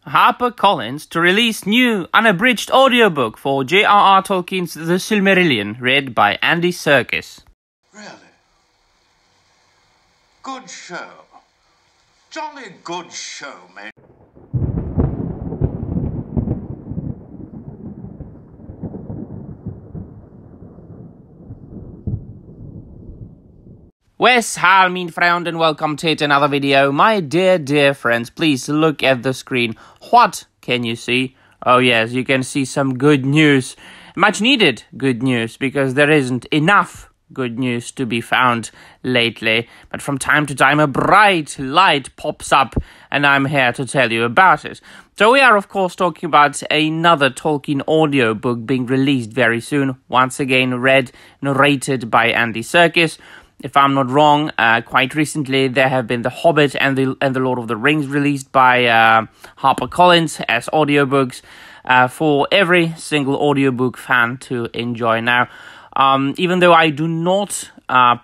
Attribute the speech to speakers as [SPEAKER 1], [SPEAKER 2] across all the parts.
[SPEAKER 1] HarperCollins to release new unabridged audiobook for J.R.R. Tolkien's The Silmarillion, read by Andy Serkis.
[SPEAKER 2] Really? Good show. Jolly good show, mate.
[SPEAKER 1] Wes, hall min friend, and welcome to yet another video. My dear friends, please look at the screen. What can you see? Oh yes, you can see some good news. Much needed good news, because there isn't enough good news to be found lately. But from time to time a bright light pops up, and I'm here to tell you about it. So we are of course talking about another Tolkien audiobook being released very soon. Once again narrated by Andy Serkis. If I'm not wrong, quite recently there have been The Hobbit and the Lord of the Rings released by HarperCollins as audiobooks for every single audiobook fan to enjoy now. Even though I do not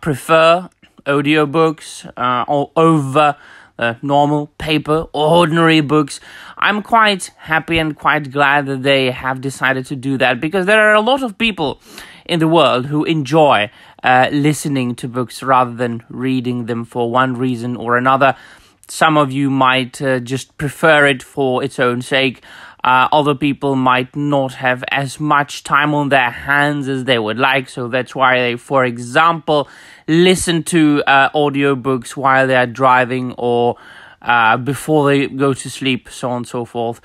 [SPEAKER 1] prefer audiobooks over normal paper, ordinary books, I'm quite happy and quite glad that they have decided to do that, because there are a lot of people in the world who enjoy listening to books rather than reading them for one reason or another. Some of you might just prefer it for its own sake. Other people might not have as much time on their hands as they would like, so that's why they, for example, listen to audiobooks while they are driving or before they go to sleep, so on and so forth.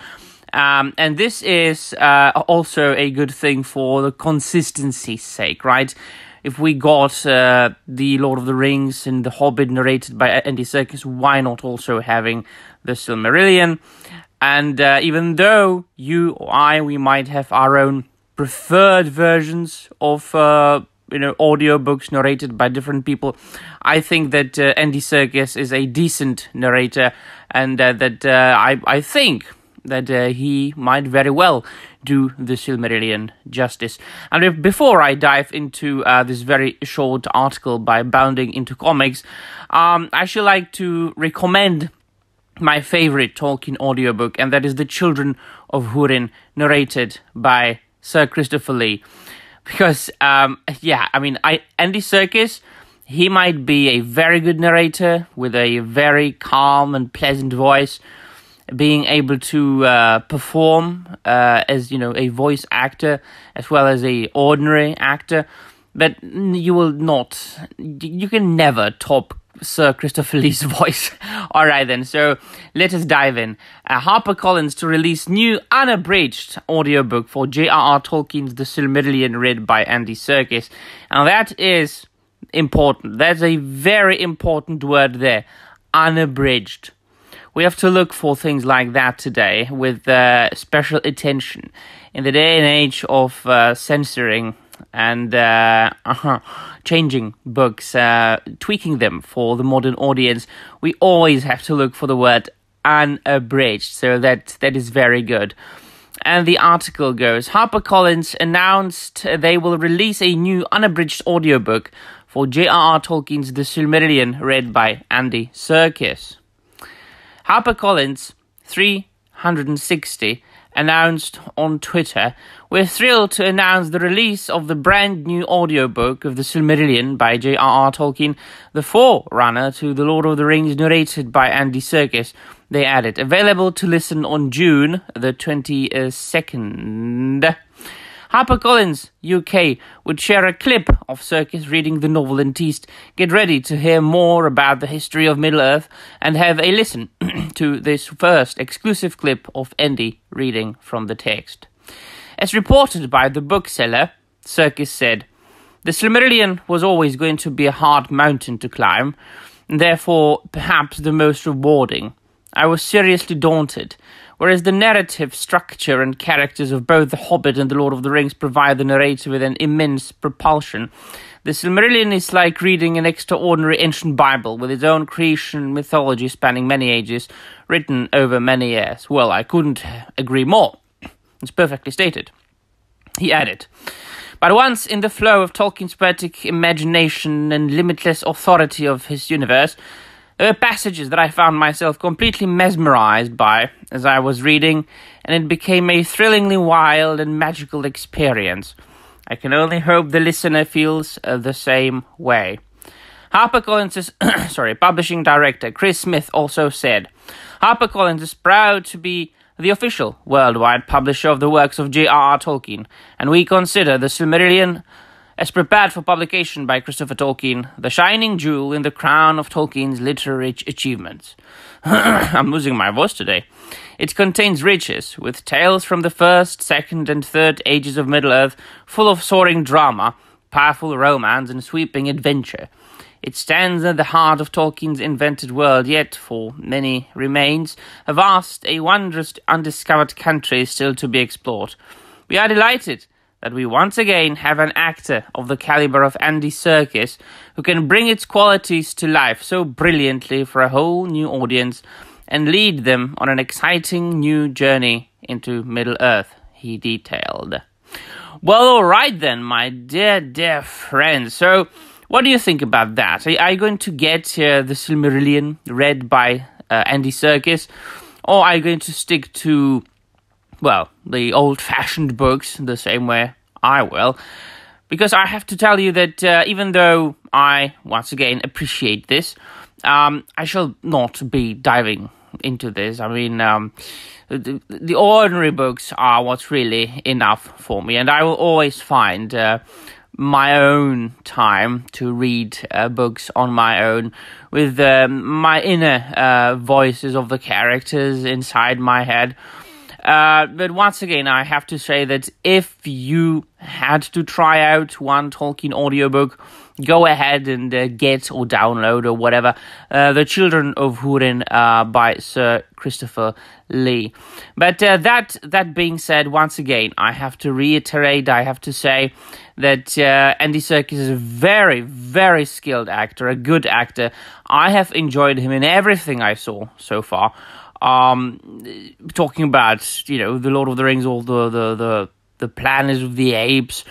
[SPEAKER 1] And this is also a good thing for the consistency's sake, right? If we got The Lord of the Rings and The Hobbit narrated by Andy Serkis, why not also having The Silmarillion? And even though you or I, we might have our own preferred versions of audiobooks narrated by different people, I think that Andy Serkis is a decent narrator, and I think that he might very well do The Silmarillion justice. And before I dive into this very short article by Bounding into Comics, I should like to recommend my favorite Tolkien audiobook, and that is The Children of Húrin, narrated by Sir Christopher Lee. Because, Andy Serkis, he might be a very good narrator with a very calm and pleasant voice, being able to perform as, a voice actor as well as a ordinary actor, but you can never top Sir Christopher Lee's voice. Alright then, so let us dive in. HarperCollins to release new unabridged audiobook for J.R.R. Tolkien's The Silmarillion, read by Andy Serkis. Now that is important. That's a very important word there. Unabridged. We have to look for things like that today with special attention. In the day and age of censoring and changing books, tweaking them for the modern audience, we always have to look for the word unabridged. So that is very good. And the article goes, HarperCollins announced they will release a new unabridged audiobook for J.R.R. Tolkien's The Silmarillion, read by Andy Serkis. HarperCollins 360 announced on Twitter, "We're thrilled to announce the release of the brand new audiobook of The Silmarillion by J.R.R. Tolkien, the forerunner to The Lord of the Rings, narrated by Andy Serkis." They added, available to listen on June the 22nd. HarperCollins UK would share a clip of Serkis reading the novel and teased, "Get ready to hear more about the history of Middle-earth and have a listen to this first exclusive clip of Andy reading from the text." As reported by the bookseller, Serkis said, "The Silmarillion was always going to be a hard mountain to climb, and therefore perhaps the most rewarding. I was seriously daunted. Whereas the narrative structure and characters of both The Hobbit and The Lord of the Rings provide the narrator with an immense propulsion, The Silmarillion is like reading an extraordinary ancient Bible with its own creation mythology spanning many ages, written over many years." Well, I couldn't agree more. It's perfectly stated. He added, "But once in the flow of Tolkien's poetic imagination and limitless authority of his universe, There were passages that I found myself completely mesmerized by as I was reading, and it became a thrillingly wild and magical experience. I can only hope the listener feels the same way. HarperCollins' publishing director Chris Smith also said, HarperCollins is proud to be the official worldwide publisher of the works of J.R.R. Tolkien, and we consider the Silmarillion, as prepared for publication by Christopher Tolkien, the shining jewel in the crown of Tolkien's literary achievements. I'm losing my voice today. It contains riches, with tales from the first, second, and third ages of Middle-earth, full of soaring drama, powerful romance, and sweeping adventure. It stands at the heart of Tolkien's invented world, yet, for many remains, a vast, a wondrous, undiscovered country still to be explored. We are delighted that we once again have an actor of the caliber of Andy Serkis who can bring its qualities to life so brilliantly for a whole new audience and lead them on an exciting new journey into Middle-earth, he detailed. Well, all right then, my dear friends. So, what do you think about that? Are you going to get the Silmarillion read by Andy Serkis, or are you going to stick to, well, the old-fashioned books the same way I will? Because I have to tell you that even though I, once again, appreciate this, I shall not be diving into this. I mean, the ordinary books are what's really enough for me, and I will always find my own time to read books on my own with my inner voices of the characters inside my head. But once again, I have to say that if you had to try out one Tolkien audiobook, go ahead and get or download or whatever The Children of Húrin by Sir Christopher Lee. But that being said, once again, I have to reiterate, I have to say that Andy Serkis is a very, very skilled actor, a good actor. I have enjoyed him in everything I saw so far. Talking about, you know, the Lord of the Rings, all the Planet of the Apes,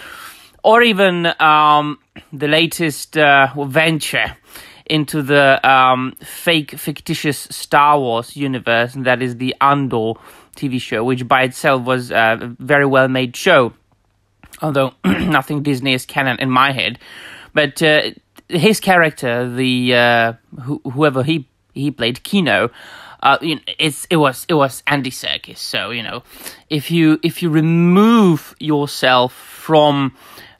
[SPEAKER 1] or even the latest venture into the fictitious Star Wars universe, and that is the Andor TV show, which by itself was a very well-made show, although nothing Disney is canon in my head. But his character, the whoever he played, Kino, it was Andy Serkis. So, you know, if you remove yourself from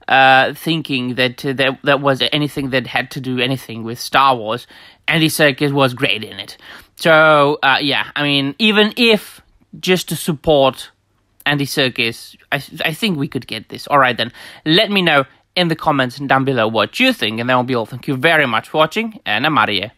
[SPEAKER 1] thinking that that was anything that had to do anything with Star Wars, Andy Serkis was great in it. So yeah, I mean, even if just to support Andy Serkis, I think we could get this. All right then, let me know in the comments down below what you think, and that will be all. Thank you very much for watching, and I'm out of here.